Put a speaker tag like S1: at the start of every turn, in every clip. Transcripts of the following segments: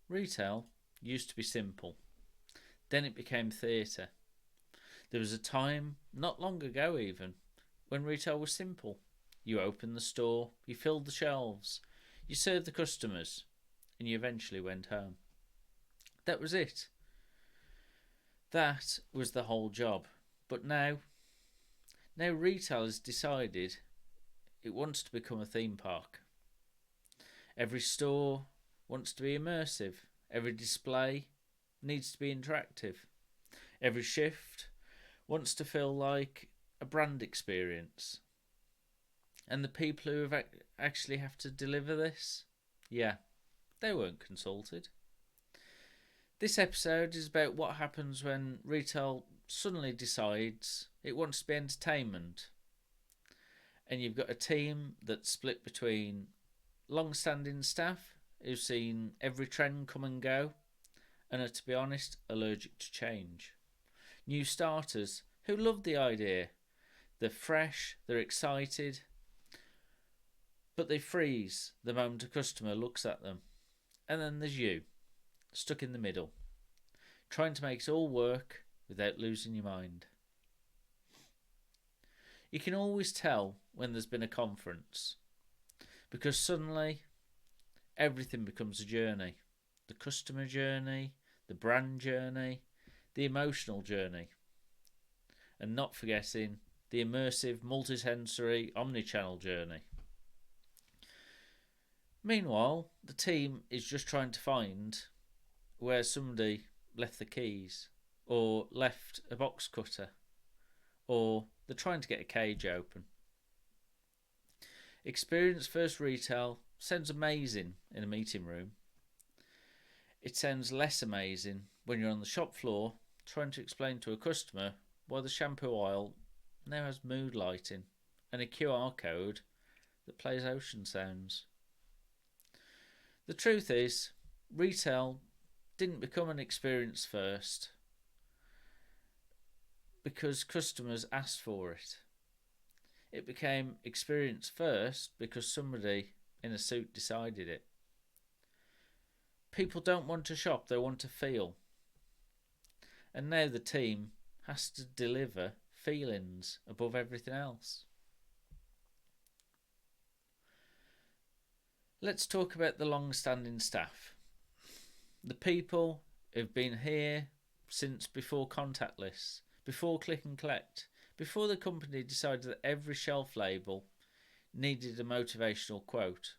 S1: Retail used to be simple, then it became theatre. There was a time, not long ago even, when retail was simple. You opened the store, you filled the shelves, you served the customers, and you eventually went home. That was it. That was the whole job. But now retail has decided it wants to become a theme park. Every store wants to be immersive. Every display needs to be interactive. Every shift wants to feel like a brand experience. And the people who have actually have to deliver this, yeah, they weren't consulted. This episode is about what happens when retail suddenly decides it wants to be entertainment, and you've got a team that's split between long-standing staff who've seen every trend come and go and are, to be honest, allergic to change. New starters who love the idea. They're fresh, they're excited, but they freeze the moment a customer looks at them. And then there's you, stuck in the middle, trying to make it all work without losing your mind. You can always tell when there's been a conference, because suddenly everything becomes a journey. The customer journey, the brand journey, the emotional journey. And not forgetting the immersive, multisensory, omnichannel journey. Meanwhile, the team is just trying to find where somebody left the keys, or left a box cutter, or they're trying to get a cage open. Experience first retail sounds amazing in a meeting room. It sounds less amazing when you're on the shop floor trying to explain to a customer why the shampoo aisle now has mood lighting and a QR code that plays ocean sounds. The truth is, retail didn't become an experience first because customers asked for it. It became experience first because somebody in a suit decided it. People don't want to shop, they want to feel. And now the team has to deliver feelings above everything else. Let's talk about the long-standing staff. The people who've been here since before contactless, before click and collect, before the company decided that every shelf label needed a motivational quote.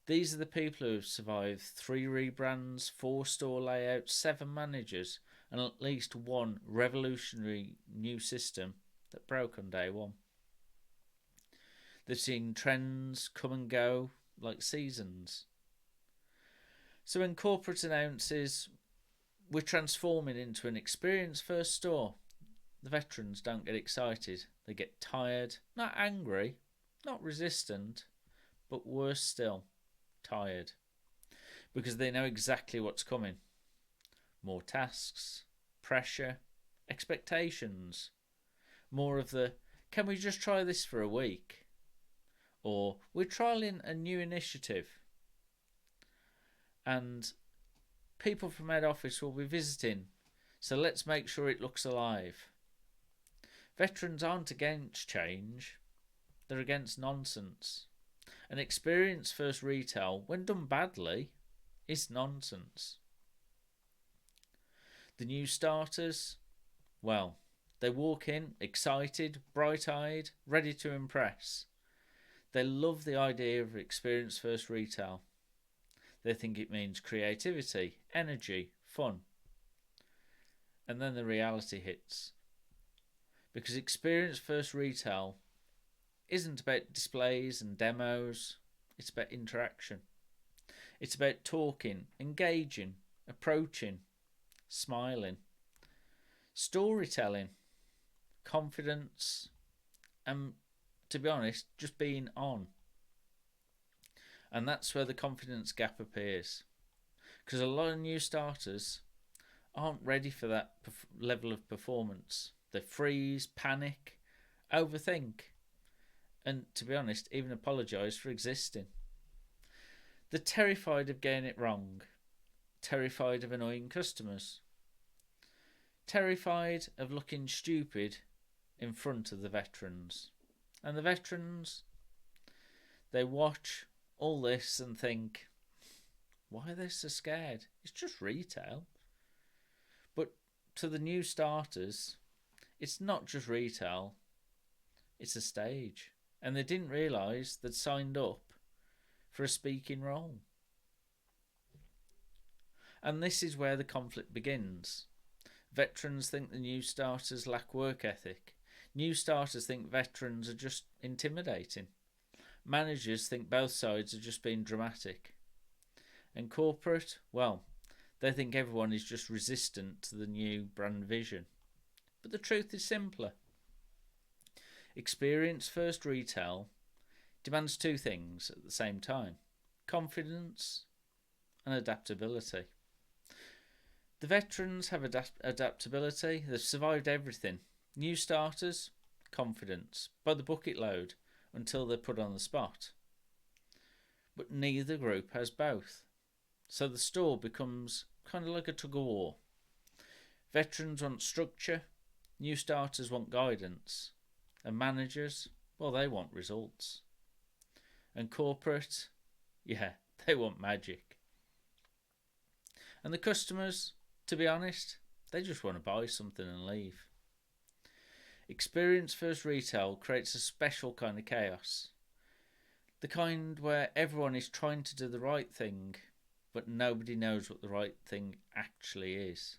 S1: These are the people who have survived 3 rebrands, 4 store layouts, 7 managers, and at least one revolutionary new system that broke on day one. They've seen trends come and go like seasons. So when corporate announces we're transforming into an experience first store, the veterans don't get excited. They get tired, not angry, not resistant, but worse still, tired. Because they know exactly what's coming. More tasks, pressure, expectations. More of the, can we just try this for a week? Or, we're trialling a new initiative. And people from head office will be visiting, so let's make sure it looks alive. Veterans aren't against change, they're against nonsense. And experience first retail, when done badly, is nonsense. The new starters, well, they walk in excited, bright-eyed, ready to impress. They love the idea of experience first retail. They think it means creativity, energy, fun. And then the reality hits. Because experience first retail isn't about displays and demos, it's about interaction. It's about talking, engaging, approaching, smiling, storytelling, confidence, and, to be honest, just being on. And that's where the confidence gap appears. Because a lot of new starters aren't ready for that level of performance. They freeze, panic, overthink, and, to be honest, even apologise for existing. They're terrified of getting it wrong. terrified of annoying customers, terrified of looking stupid in front of the veterans. And the veterans, they watch all this and think, why are they so scared? It's just retail. But to the new starters, it's not just retail, it's a stage. And they didn't realise they'd signed up for a speaking role. And this is where the conflict begins. Veterans think the new starters lack work ethic. New starters think veterans are just intimidating. Managers think both sides are just being dramatic. And corporate, well, they think everyone is just resistant to the new brand vision. But the truth is simpler. Experience first retail demands two things at the same time: confidence and adaptability. The veterans have adaptability. They've survived everything. New starters, confidence, by the bucket load until they're put on the spot. But neither group has both. So the store becomes kind of like a tug of war. Veterans want structure, new starters want guidance, and managers, well, they want results. And corporate, yeah, they want magic. And the customers, to be honest, they just want to buy something and leave. Experience first retail creates a special kind of chaos. The kind where everyone is trying to do the right thing, but nobody knows what the right thing actually is.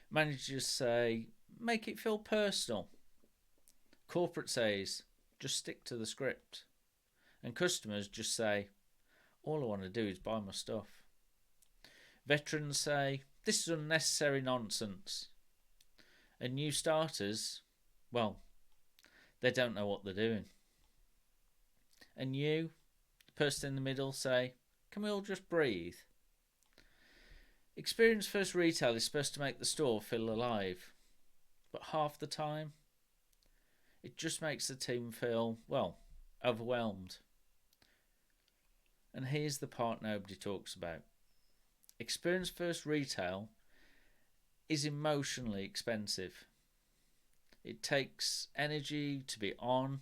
S1: Managers say, make it feel personal. Corporate says, just stick to the script. And customers just say, all I want to do is buy my stuff. Veterans say, this is unnecessary nonsense. And new starters, well, they don't know what they're doing. And you, the person in the middle, say, can we all just breathe? Experience first retail is supposed to make the store feel alive. But half the time, it just makes the team feel, well, overwhelmed. And here's the part nobody talks about. Experience first retail is emotionally expensive. It takes energy to be on,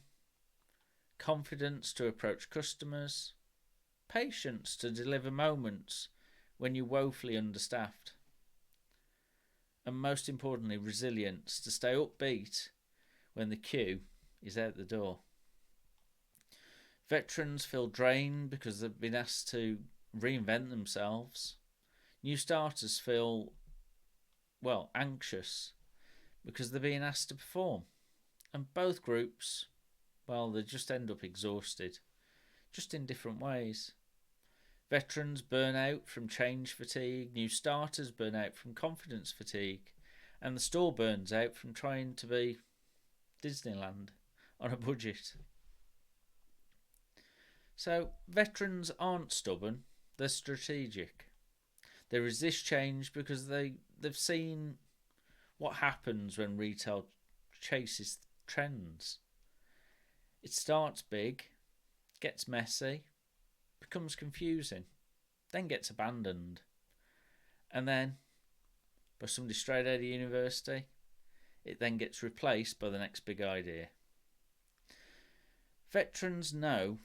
S1: confidence to approach customers, patience to deliver moments when you're woefully understaffed, and most importantly, resilience to stay upbeat when the queue is out the door. Veterans feel drained because they've been asked to reinvent themselves. New starters feel, well, anxious because they're being asked to perform. And both groups, well, they just end up exhausted, just in different ways. Veterans burn out from change fatigue, new starters burn out from confidence fatigue, and the store burns out from trying to be Disneyland on a budget. So veterans aren't stubborn, they're strategic. They resist change because they've seen what happens when retail chases trends. It starts big, gets messy, becomes confusing, then gets abandoned, and then, by somebody straight out of university, it then gets replaced by the next big idea. Veterans know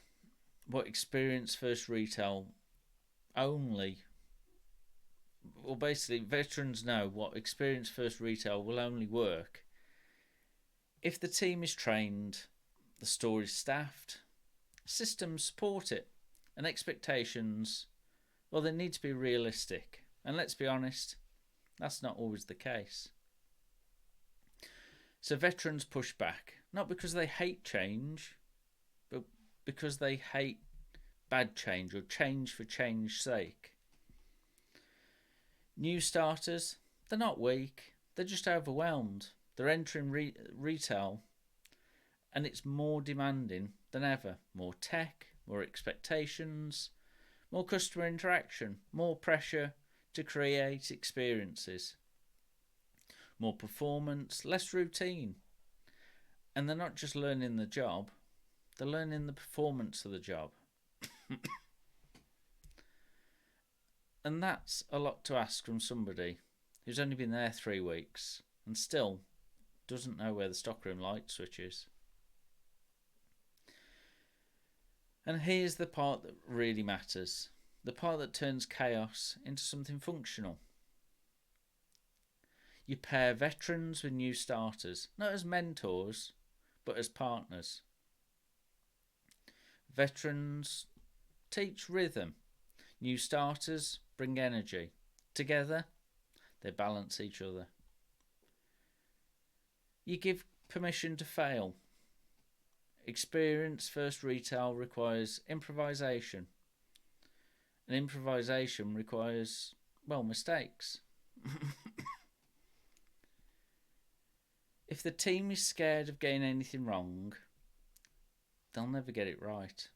S1: what experience first retail veterans know what experience first retail will only work if the team is trained, the store is staffed, systems support it, and expectations, well, they need to be realistic. And let's be honest, that's not always the case. So veterans push back, not because they hate change, but because they hate bad change or change for change's sake. New starters, they're not weak, they're just overwhelmed. They're entering retail and it's more demanding than ever. More tech, more expectations, more customer interaction, more pressure to create experiences, more performance, less routine. And they're not just learning the job, they're learning the performance of the job. And that's a lot to ask from somebody who's only been there 3 weeks and still doesn't know where the stockroom light switch is. And here's the part that really matters, the part that turns chaos into something functional. You pair veterans with new starters, not as mentors, but as partners. Veterans teach rhythm. New starters bring energy. Together, they balance each other. You give permission to fail. Experience first retail requires improvisation. And improvisation requires, well, mistakes. If the team is scared of getting anything wrong, they'll never get it right.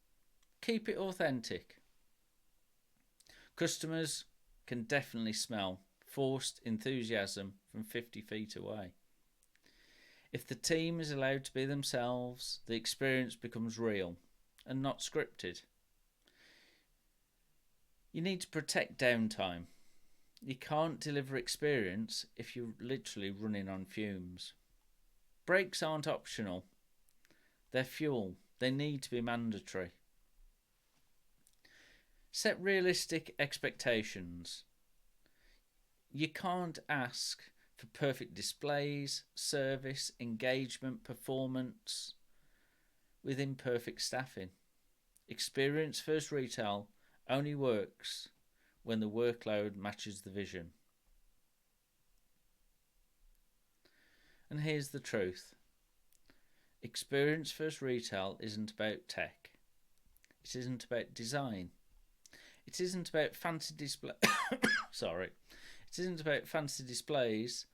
S1: Keep it authentic. Customers can definitely smell forced enthusiasm from 50 feet away. If the team is allowed to be themselves, the experience becomes real and not scripted. You need to protect downtime. You can't deliver experience if you're literally running on fumes. Breaks aren't optional. They're fuel. They need to be mandatory. Set realistic expectations. You can't ask for perfect displays, service, engagement, performance with imperfect staffing. Experience first retail only works when the workload matches the vision. And here's the truth. Experience first retail isn't about tech. It isn't about design. It isn't about fancy display. Sorry. It isn't about fancy displays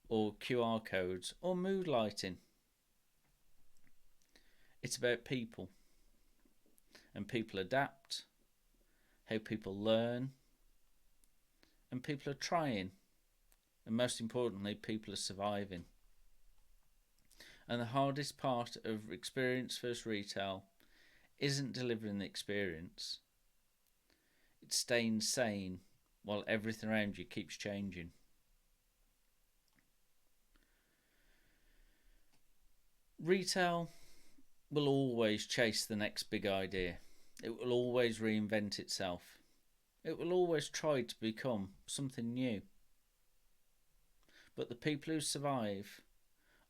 S1: or QR codes or mood lighting. It's about people. And people adapt, how people learn, and people are trying. And most importantly, people are surviving. And the hardest part of experience first retail isn't delivering the experience. It's staying sane while everything around you keeps changing. Retail will always chase the next big idea. It will always reinvent itself. It will always try to become something new. But the people who survive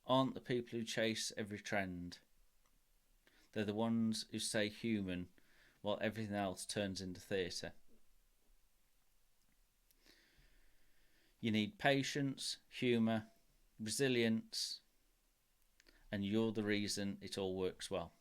S1: aren't the people who chase every trend. They're the ones who stay human while everything else turns into theatre. You need patience, humour, resilience, and you're the reason it all works well.